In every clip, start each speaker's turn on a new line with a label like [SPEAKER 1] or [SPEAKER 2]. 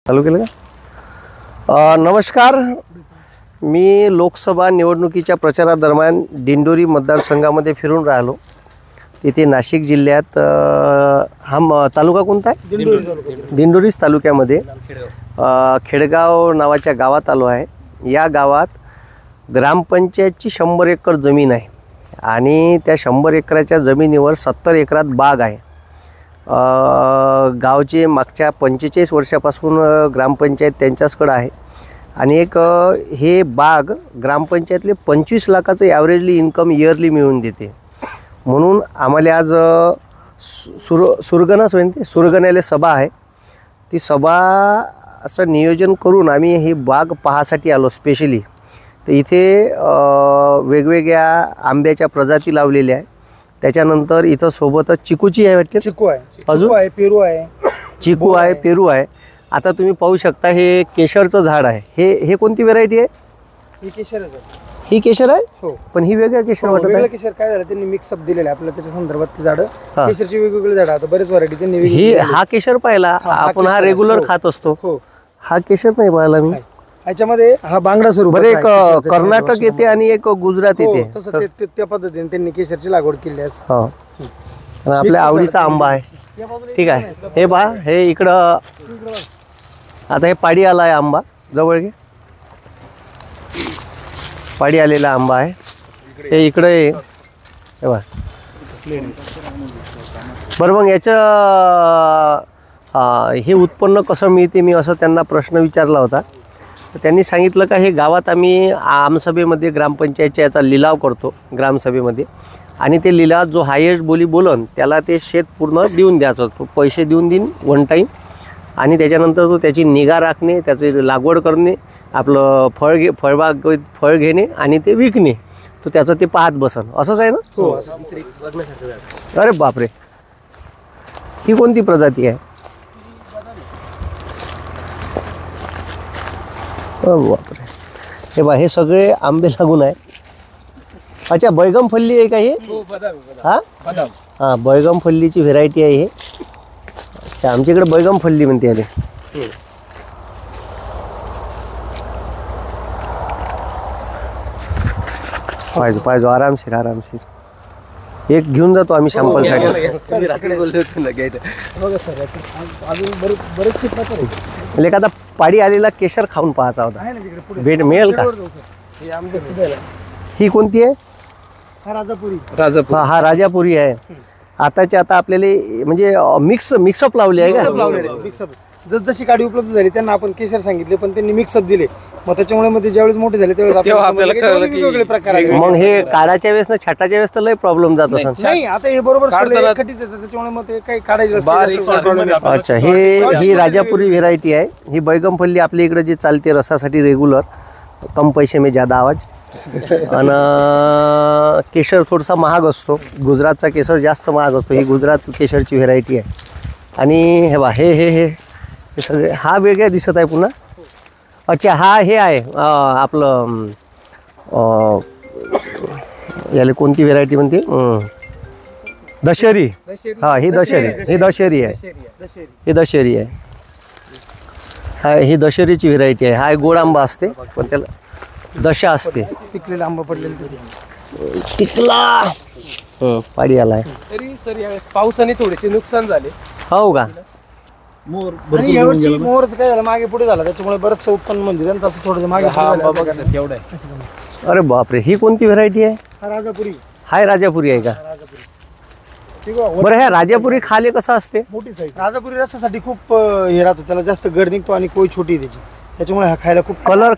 [SPEAKER 1] चालू केलं का? नमस्कार, मी लोकसभा निवडणुकीच्या प्रचारादरम्यान दिंडोरी मतदारसंघामध्ये फिरून राहिलो. तिथे नाशिक जिल्ह्यात हा तालुका कोणता आहे? दिंडोरीच तालुक्यामध्ये खेडगाव नावाच्या गावात आलो आहे. या गावात ग्रामपंचायतची 100 एकर जमीन आहे आणि त्या 100 एकराच्या जमिनीवर 70 एकरात बाग आहे. गावचे मागच्या 45 वर्षापासून ग्रामपंचायत त्यांच्याचकडे आहे आणि एक हे बाग ग्रामपंचायतले 25 लाखाचं ॲव्हरेजली इन्कम इयरली मिळून देते. म्हणून आम्हाला आज सुरगणाला सभा आहे. ती सभा असं नियोजन करून आम्ही ही बाग पाहासाठी आलो स्पेशली. तर इथे वेगवेगळ्या आंब्याच्या प्रजाती लावलेल्या आहे. त्याच्यानंतर इथं सोबतच चिकूची आहे वाटते.
[SPEAKER 2] चिकू आहे,
[SPEAKER 1] अजून
[SPEAKER 2] आहे, पेरू आहे,
[SPEAKER 1] चिकू आहे, पेरू आहे. आता तुम्ही पाहू शकता हे केशरचं झाड आहे. हे कोणती व्हरायटी आहे?
[SPEAKER 2] ही केशरच आहे.
[SPEAKER 1] ही केशर आहे.
[SPEAKER 2] हो,
[SPEAKER 1] पण ही वेगळं केशर वाटत
[SPEAKER 2] वेगळं
[SPEAKER 1] आहे.
[SPEAKER 2] केशर काय झालं त्यांनी मिक्सअप दिलेलं आहे आपल्याला. त्याच्या संदर्भात झाडं केशरची वेगवेगळी झाडं आता बरेच व्हरायटी त्यांनी
[SPEAKER 1] ही हा केशर पाहिला आपण, हा रेग्युलर खात असतो.
[SPEAKER 2] हो,
[SPEAKER 1] हा केशर नाही पाहिला मी.
[SPEAKER 2] ह्याच्यामध्ये हा बांगडा स्वरूप
[SPEAKER 1] बरं, एक कर्नाटक येते आणि एक गुजरात येते.
[SPEAKER 2] तसं त्या पद्धतीने त्यांनी केशरची लागवड केली आहे.
[SPEAKER 1] हो, आणि आपल्या आवडीचा आंबा आहे. ठीक आहे. हे पहा, हे इकडं आता हे पाडी आला आहे आंबा. जवळ घे. पाडी आलेला आंबा आहे. हे इकडे हे बघा. बरं, मग याचं हे उत्पन्न कसं मिळते, मी असं त्यांना प्रश्न विचारला होता. तर त्यांनी सांगितलं का हे गावात आम्ही आमसभेमध्ये ग्रामपंचायतच्या याचा लिलाव करतो ग्रामसभेमध्ये, आणि ते लिलावात जो हायेस्ट बोली बोलन त्याला ते शेत पूर्ण देऊन द्यायचं. तो पैसे देऊन देईन वन टाईम, आणि त्याच्यानंतर तो त्याची निगा राखणे, त्याची लागवड करणे, आपलं फळ घेणे आणि ते विकणे, तो त्याचं ते पाहत बसन. असंच आहे ना?
[SPEAKER 2] हो.
[SPEAKER 1] अरे बापरे, ही कोणती प्रजाती आहे? बापरे, हे बा, हे सगळे आंबे लागून आहे. अच्छा, बैगम फल्ली आहे का हे? हा हां, बैगम फल्लीची व्हेरायटी आहे हे. अच्छा, आमच्याकडे बैगम फल्ली म्हणते आले. पाहिजे आरामशीर एक घेऊन जातो आम्ही सॅम्पलसाठी. म्हणजे आता पाडी आलेला केशर खाऊन पाहायचा होता. भेट मिळेल का? ही कोणती आहे? हा राजापुरी आहे. आताच्या आता आपल्याला म्हणजे मिक्सअप लावली आहे का?
[SPEAKER 2] जशी गाडी उपलब्ध झाली त्यांना आपण केशर सांगितले, पण त्यांनी मिक्सअप दिले. मग त्याच्यामुळे मध्ये ज्यावेळेस मोठे झाले त्यावेळेस आपल्याला वेगवेगळे प्रकार आहे.
[SPEAKER 1] मग हे काढाच्या वेळेस ना छाटाच्या वेळेस तर लय प्रॉब्लेम जात असं.
[SPEAKER 2] नाही, आता हे बरोबर त्याच्यामुळे मग ते काही काढायचं.
[SPEAKER 1] अच्छा, ही राजापुरी व्हेरायटी आहे. ही बैगम फल्ली आपल्या इकडे जी चालते रसासाठी रेग्युलर, कम पैसे में ज्यादा आवाज. आणि केशर थोडासा महाग असतो. गुजरातचा केशर जास्त महाग असतो. ही गुजरात केशरची व्हेरायटी आहे. आणि हे बा, हे सगळे हा वेगळ्या दिसत आहे पुन्हा. अच्छा, हा हे आहे आपलं याला कोणती व्हेरायटी म्हणते? दशहरी. हा, ही दशहरी आहे. ही दशहरी आहे. हा, ही दशहरीची व्हेरायटी आहे. हा गोड आंबा असते, पण त्याला दशा असते.
[SPEAKER 2] पिकलेला आंबा पडलेला
[SPEAKER 1] पिकला पाडी आलाय.
[SPEAKER 2] तरी सर यावेळेस पावसाने थोडेसे नुकसान झाले.
[SPEAKER 1] हो का?
[SPEAKER 2] मोहरच काय झालं, मागे पुढे झाला, त्याच्यामुळे बरंचसं उत्पन्न म्हणजे त्यांचं असं थोडं मागे एवढं आहे.
[SPEAKER 1] अरे बापरे, ही कोणती व्हेरायटी आहे?
[SPEAKER 2] राजापुरी.
[SPEAKER 1] हाय, राजापुरी आहे का? बरं, ह्या राजापुरी खाले कसं असते?
[SPEAKER 2] मोठी साईज. राजापुरी रसासाठी खूप हे राहतो, त्याला जास्त गड निघतो आणि कोई छोटी त्याची, त्याच्यामुळे हा खायला खूप.
[SPEAKER 1] कलर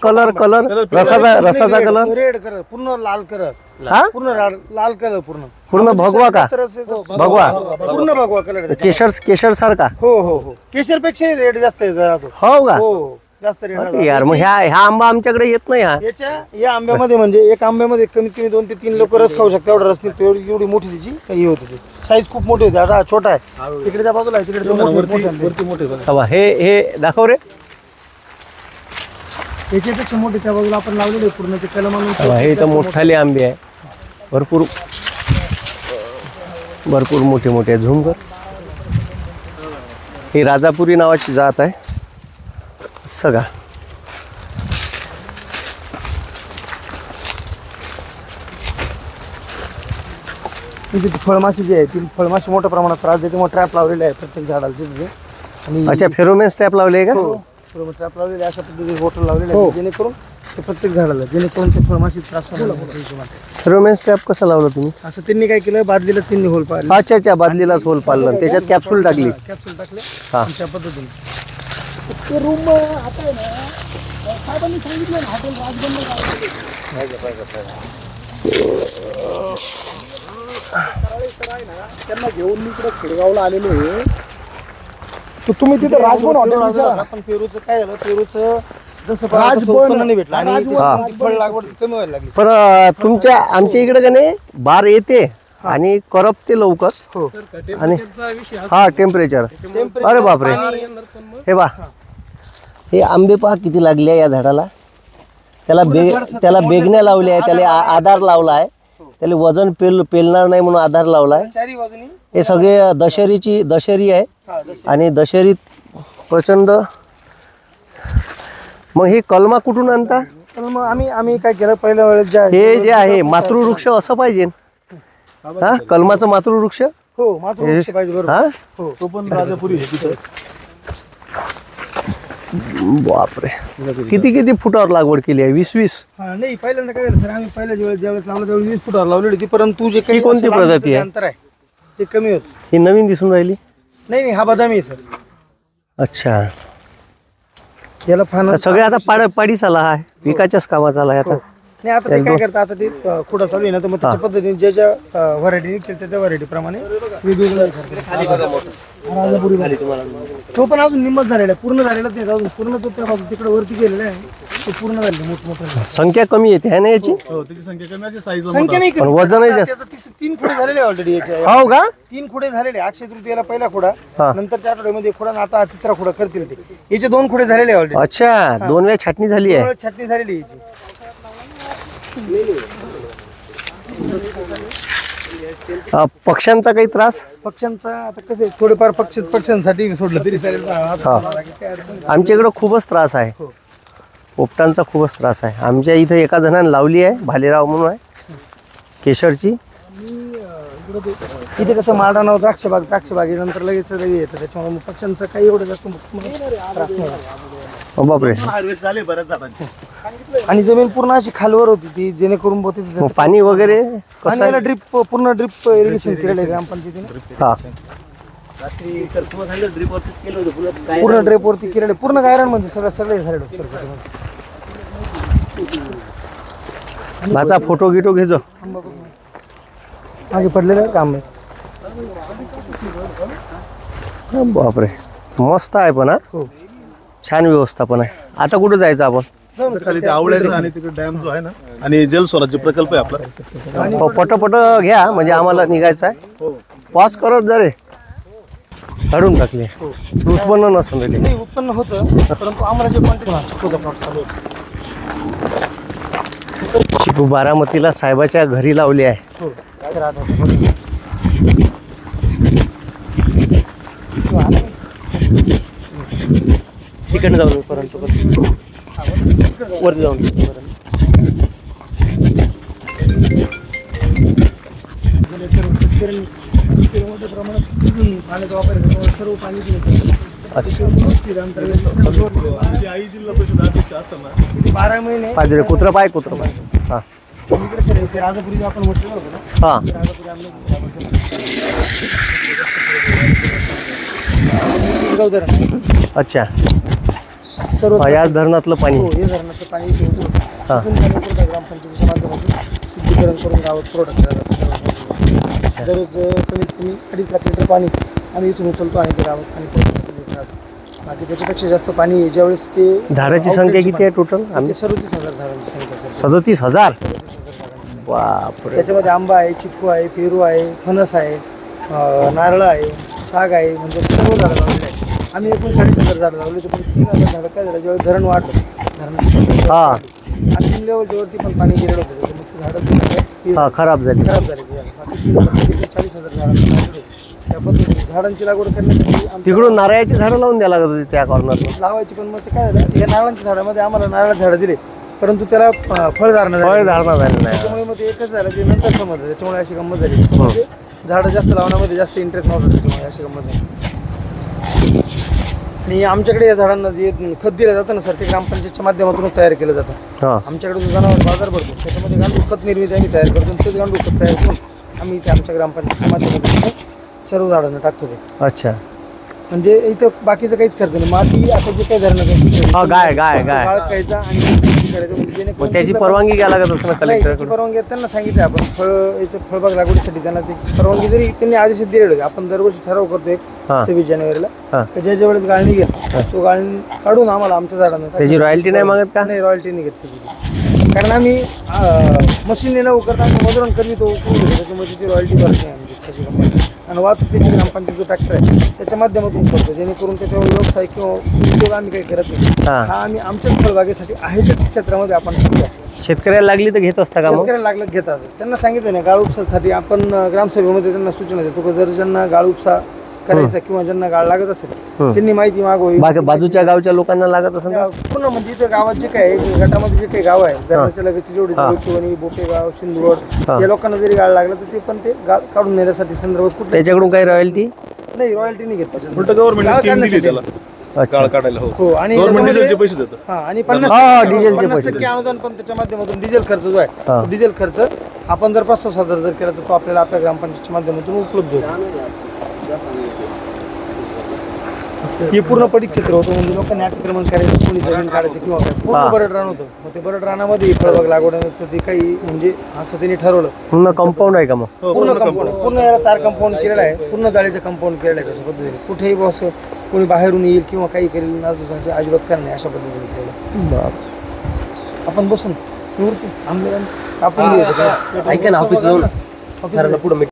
[SPEAKER 1] रसाचा कलर
[SPEAKER 2] रेड कलर, पूर्ण लाल कलर. पूर्ण लाल कलर, पूर्ण
[SPEAKER 1] भगवा का? भगवा,
[SPEAKER 2] पूर्ण भगवा कलर.
[SPEAKER 1] केशर सारखा.
[SPEAKER 2] हो, केशर पेक्षा रेड जास्त राहतो.
[SPEAKER 1] हो का?
[SPEAKER 2] हो, जास्त रेड.
[SPEAKER 1] यार, मग ह्या आंबा आमच्याकडे येत नाही. हा,
[SPEAKER 2] या आंब्यामध्ये म्हणजे एक आंब्यामध्ये कमीत कमी 2 ते 3 लोक रस खाऊ शकतात. एवढा रस निघतो. एवढी मोठी त्याची काही होती. साईज खूप मोठी होती. आता छोटा आहे. तिकडे त्या बाजूला आहे, तिकडे मोठे.
[SPEAKER 1] हे दाखव रे.
[SPEAKER 2] याच्यापेक्षा मोठे त्या बाजूला आपण लावलेले पूर्ण ते कलम.
[SPEAKER 1] हे तर मोठाले आंबे आहे. भरपूर मोठे मोठे. झूम कर. ही राजापुरी नावाची जात आहे. असं का?
[SPEAKER 2] तिथे फळमाशी जी आहे ती फळमाशी मोठ्या प्रमाणात त्रास देते, मग ट्रॅप लावलेले आहे प्रत्येक झाडाला तिथे. आणि
[SPEAKER 1] अच्छा, फेरोमेन स्ट्रॅप लावले आहे का?
[SPEAKER 2] ट्रॅप लावलेले अशा पद्धतीने बॉटल लावलेले आहे जेणेकरून ते प्रत्येक झाडाला जेणेकरून ते फळमाशी त्रास होणार नाही.
[SPEAKER 1] फेरोमेन स्ट्रॅप कसं लावलं तुम्ही?
[SPEAKER 2] असं त्यांनी काय केलं, बादलीला त्यांनी होल पाडले,
[SPEAKER 1] अच्छा, बादलीलाच होल पाडलं, त्याच्यात कॅप्सूल टाकली.
[SPEAKER 2] कॅप्सूल टाकले
[SPEAKER 1] हा.
[SPEAKER 2] आणि त्या पद्धतीने
[SPEAKER 3] ते रूम आता आहे ना साहेबांनी सांगितलं ना हॉटेल राजबंद त्यांना घेऊन मी इकडे खेडगावला आलेलो आहे.
[SPEAKER 2] तर तुम्ही तिथे राजभवन हॉटेल विचारा. पण पेरूचं काय झालं, पेरूचं जसं उत्पन्न नाही भेटलं आणि ते फळ लागवड कमी व्हायला लागली.
[SPEAKER 1] पण आमच्या इकडे का नाही बार येते आणि करपते लवकर.
[SPEAKER 2] हो.
[SPEAKER 1] आणि हा टेम्परेचर. अरे बापरे, हे बा, हे आंबे पहा किती लागले आहे या झाडाला. त्याला बेगण्या लावल्या आहे, त्याला आधार लावला आहे, त्याला वजन पेलणार नाही म्हणून आधार लावला आहे.
[SPEAKER 2] चारी बाजूनी
[SPEAKER 1] हे सगळे दशेरी आहे आणि दशेरीत प्रचंड. मग हे कलमा कुठून आणता?
[SPEAKER 2] तर मग आम्ही काय केलं पहिल्या वेळेस
[SPEAKER 1] हे जे आहे मातृवृक्ष असं पाहिजे. हा, कलमाचं मातृवृक्ष.
[SPEAKER 2] हो मातृवृक्ष पाहिजे बरोबर.
[SPEAKER 1] हा,
[SPEAKER 2] हो तो पण राजापुरी आहे तिथं.
[SPEAKER 1] बापरे, किती फुटावर लागवड केली आहे? 20-20.
[SPEAKER 2] हा नाही, पहिल्यांदा काय झालं सर, आम्ही पहिल्या ज्यावेळेस लावलं त्यावेळेस 20 फुटावर लावलेली होती, परंतु जे काही
[SPEAKER 1] कोणती
[SPEAKER 2] असं
[SPEAKER 1] प्रजाती आहे?
[SPEAKER 2] अंतर आहे ते कमी होत.
[SPEAKER 1] ही नवीन दिसून राहिली.
[SPEAKER 2] नाही हा बदामी आहे सर.
[SPEAKER 1] अच्छा,
[SPEAKER 2] याला फान
[SPEAKER 1] सगळे आता पाडीच आला आहे, विकायच्याच कामाचा आला आहे आता.
[SPEAKER 2] नाही, आता ते काय करतात, आता ते खुडा चालू आहे ना, तर मग त्याच्या पद्धतीने ज्या व्हरायटी निघतील त्या व्हरायटी प्रमाणे वेगवेगळं तो पण अजून निम्मच झालेला आहे, पूर्ण झालेला नाही अजून. पूर्ण तो त्या बाजू तिकडे वरती गेलेला आहे, ते पूर्ण झाले मोठमोठे.
[SPEAKER 1] संख्या कमी येते आहे ना याची?
[SPEAKER 2] संख्या नाही
[SPEAKER 1] पण वजनही जास्त.
[SPEAKER 2] 3 खुडे झालेले ऑलरेडी याचे.
[SPEAKER 1] हो का?
[SPEAKER 2] 3 खुडे झालेले. अक्षय तृतीयेला पहिला खुडा,
[SPEAKER 1] हा.
[SPEAKER 2] नंतरच्या आठवड्यामध्ये खुडा, आता तिसरा खुडा करतील ते. याचे 2 खुडे झालेले ऑलरेडी.
[SPEAKER 1] अच्छा, 2 वेळा छाटणी झाली आहे.
[SPEAKER 2] छाटणी झालेली याची.
[SPEAKER 1] पक्ष्यांचा काही त्रास?
[SPEAKER 2] पक्ष्यांचा आता कसं आहे, थोडेफार पक्ष्यांसाठी सोडलं तरी चालेल.
[SPEAKER 1] आमच्या इकडं खूपच त्रास आहे, पोपटांचा खूपच त्रास आहे. आमच्या इथं एका जणाने लावली आहे, भालेराव म्हणून आहे, केशरची.
[SPEAKER 2] इथे कसं माळरानावर द्राक्षबागेनंतर लगेच येतं, त्याच्यामुळे मग पक्ष्यांचं काही एवढं जास्त त्रास नाही.
[SPEAKER 1] बापरे.
[SPEAKER 2] आणि जमीन पूर्ण अशी खालवर होती ती, जेणेकरून
[SPEAKER 1] मग पाणी वगैरे कसं आहे?
[SPEAKER 2] ड्रिप पूर्ण ड्रिप इरिगेशन केलेलं आहे ग्रामपंचायतीने.
[SPEAKER 1] हा,
[SPEAKER 2] पूर्ण ड्रिप वरती केलेलं आहे, पूर्ण गायरान म्हणजे सगळे झाले.
[SPEAKER 1] माझा फोटो गिटो घेजो.
[SPEAKER 2] मागे पडलेलं काम आहे.
[SPEAKER 1] बापरे, मस्त आहे पण. हा,
[SPEAKER 2] हो,
[SPEAKER 1] छान व्यवस्थापन आहे. आता कुठं जायचं आपण?
[SPEAKER 4] खाली ते आवळ्याचं आणि तिकडे डॅम जो आहे ना, आणि जलस्वराज्य प्रकल्प आहे आपला.
[SPEAKER 1] हो, पट घ्या म्हणजे आम्हाला निघायचं आहे. पॉज करत जा रे. काढून टाकले, उत्पन्न नसेल रे.
[SPEAKER 2] नाही उत्पन्न होतं, परंतु आम्हाला जे क्वांटिटी
[SPEAKER 1] चिकू बारामतीला साहेबाच्या घरी लावली आहे.
[SPEAKER 2] हो
[SPEAKER 1] तिकडे जाऊन परंतु वरती जाऊन
[SPEAKER 2] मोठ्या प्रमाणात पाण्याचा वापर सर्व पाणी
[SPEAKER 4] आई जिल्हा परिषद अध्यक्ष असताना
[SPEAKER 2] 12 महिने
[SPEAKER 1] पाजरे कुत्र पाय हा
[SPEAKER 2] इकडे सर ते राजापुरी आपण म्हटलं होतं ना,
[SPEAKER 1] हा
[SPEAKER 2] राजापुरी आम्ही धरण
[SPEAKER 1] अच्छा
[SPEAKER 2] सर्व
[SPEAKER 1] या धरणातलं पाणी.
[SPEAKER 2] हो, हे धरणाचं पाणी इथे होतं. तिथून पाणी पुरवठा ग्रामपंचायतीच्या माध्यमातून शुद्धीकरण करून गावात पुरवठा केला जातो. दररोज कमीत कमी 2.5 लाख लिटर पाणी आम्ही इथून उचलतो आणि ते गावात पाणी पुरवठा. बाकी त्याच्यापेक्षा जास्त पाणी ज्यावेळेस ते
[SPEAKER 1] झाडाची संख्या किती आहे टोटल? आम्ही
[SPEAKER 2] 37,000 झाडांची संख्या सर.
[SPEAKER 1] 37,000. बापरे.
[SPEAKER 2] त्याच्यामध्ये आंबा आहे, चिक्कू आहे, पेरू आहे, फणस आहे, नारळ आहे, साग आहे, म्हणजे सर्व झाडं लावलेली आहे. आम्ही एकूण 40,000 झाडं लावली होती, पण 3,000 झाडं काय झालं ज्यावेळी धरण वाढलं, धरण
[SPEAKER 1] हा
[SPEAKER 2] अंतिम लेवलच्यावरती पण पाणी गेलेलं होतं, मग ते झाडं
[SPEAKER 1] हा खराब झाली.
[SPEAKER 2] खराब झाले. बाकी 40,000 झाडं त्या पद्धतीने झाडांची लागवड करण्यासाठी आमच्या
[SPEAKER 1] तिकडून नारळाची झाडं लावून द्यायला लागत होती त्या कॉर्नरला.
[SPEAKER 2] लावायची, पण मग ते काय झालं, या नारळांच्या झाडामध्ये आम्हाला नारळाचं झाडं दिले, परंतु त्याला फळधारणा झाली.
[SPEAKER 1] फळधारणा झाली नाही.
[SPEAKER 2] त्याच्यामुळे मग ते एकच झालं की नंतर समजलं, त्याच्यामुळे अशी गंमत झाली. त्याच्यामुळे ते झाडं जास्त लावण्यामध्ये जास्त इंटरेस्ट नव्हता, त्याच्यामुळे अशी गंमत झाली. आणि आमच्याकडे या झाडांना जे खत दिलं जातं ना सर, ते ग्रामपंचायतच्या माध्यमातून तयार केलं जातं.
[SPEAKER 1] हां.
[SPEAKER 2] आमच्याकडे जो जनावर बाजार भरतो त्याच्यामध्ये गांडूळ खत निर्मिती आम्ही तयार करतो, आणि तेच गांडूळ खत तयार करून आम्ही ते आमच्या ग्रामपंचायतच्या माध्यमातून सर्व झाडांना टाकतो ते.
[SPEAKER 1] अच्छा.
[SPEAKER 2] म्हणजे इथं बाकीचं काहीच खर्च नाही. माती आता जे काही धरणं
[SPEAKER 1] हा, गाय
[SPEAKER 2] काढायचा आणि करायचं, म्हणजे जेणेकरून
[SPEAKER 1] मग त्याची परवानगी घ्यायला लागत असं ना
[SPEAKER 2] नाही, त्याची
[SPEAKER 1] कलेक्टरकडे.
[SPEAKER 2] परवानगी त्यांना सांगितलं आपण याचं फळबाग लागवडीसाठी त्यांना त्याची परवानगी जरी त्यांनी आदेश दिलेलं होते. आपण दरवर्षी ठराव करतो एक
[SPEAKER 1] हां.
[SPEAKER 2] 26 जानेवारीला,
[SPEAKER 1] हां.
[SPEAKER 2] तर ज्या वेळेस गाळणी निघेल तो गाळणी काढून आम्हाला आमच्या झाडांना
[SPEAKER 1] त्याची रॉयल्टी नाही मागत का?
[SPEAKER 2] नाही, रॉयल्टी निघत त्याची, कारण आम्ही मशीनने न उकरता मजुरांना कमी तो त्याच्यामुळे त्याची रॉयल्टी भरत नाही आम्ही त्याची कंपनी. आणि वाहतुकीची ग्रामपंचायत जो ट्रॅक्टर आहे त्याच्या माध्यमातून करतो, जेणेकरून त्याच्यावर व्यवसाय किंवा उद्योग आम्ही काही करत नाही.
[SPEAKER 1] हां.
[SPEAKER 2] हा आम्ही आमच्याच फळबागेसाठी आहे त्याच क्षेत्रामध्ये आपण करतो.
[SPEAKER 1] शेतकऱ्याला लागली तर घेत असता का मग?
[SPEAKER 2] शेतकऱ्याला लागलं घेतात. त्यांना सांगितलं ना, गाळ उपसासाठी आपण ग्रामसभेमध्ये त्यांना सूचना देतो की जर ज्यांना गाळ उपसा करायचा किंवा ज्यांना गाळ लागत असेल त्यांनी माहिती मागवावी.
[SPEAKER 1] बाजूच्या गावच्या लोकांना लागत असेल ना?
[SPEAKER 2] पूर्ण म्हणजे इथं गावात जे काही गटामध्ये जे काही गाव आहे, धरणाच्या लगतची जेवढी जोडणी, बोपेगाव, शिंदवड, या लोकांना जरी गाळ लागला तर ते पण ते गाळ काढून नेण्यासाठी संदर्भात कुठे
[SPEAKER 1] त्याच्याकडून काही रॉयल्टी
[SPEAKER 2] नाही, रॉयल्टी नाही घेत त्याच्यात.
[SPEAKER 4] उलट गव्हर्नमेंट
[SPEAKER 2] गाळ
[SPEAKER 4] स्कीम दिली
[SPEAKER 2] काढण्यासाठी.
[SPEAKER 4] त्याला
[SPEAKER 1] अच्छा.
[SPEAKER 4] काळ काढायला.
[SPEAKER 2] हो, आणि
[SPEAKER 4] गव्हर्नमेंट
[SPEAKER 2] त्याच्यामध्ये-
[SPEAKER 4] डिझेलचे पैसे देतं.
[SPEAKER 2] हा, आणि 50%
[SPEAKER 1] हा, डिझेलचे
[SPEAKER 2] 50%
[SPEAKER 1] पैसे.
[SPEAKER 2] अनुदान पण त्याच्या माध्यमातून डिझेल खर्च जो आहे,
[SPEAKER 1] हा.
[SPEAKER 2] तो डिझेल खर्च आपण जर 5,000 जर केला तर तो आपल्याला आपल्या ग्रामपंचायतच्या माध्यमातून उपलब्ध होतो. हे पूर्ण पडीक क्षेत्र होतं, म्हणजे लोकांनी अतिक्रमण करायचं, कोणी जमीन काढायचं किंवा काय, पूर्ण
[SPEAKER 1] हा.
[SPEAKER 2] बरड रान होतं. मग ते बरड रानामध्ये फळबाग लागवडण्याचं ते काही म्हणजे असं त्यांनी ठरवलं.
[SPEAKER 1] पूर्ण कंपाऊंड आहे का मग?
[SPEAKER 4] हो,
[SPEAKER 2] पूर्ण
[SPEAKER 4] पूर्ण
[SPEAKER 2] कंपाऊंड, पूर्ण याला तार कंपाऊंड केलेलं आहे, पूर्ण जाळीचं कंपाऊंड केलेलं आहे. तशा पद्धतीने कुठेही बस कोणी बाहेरून येईल किंवा काही करेल नाजूक अजिबात करणार नाही, अशा पद्धतीने केलं. आपण बसून निवृत्ती आंबे आपण
[SPEAKER 1] ऐका ना, ऑफिस जाऊन पुढे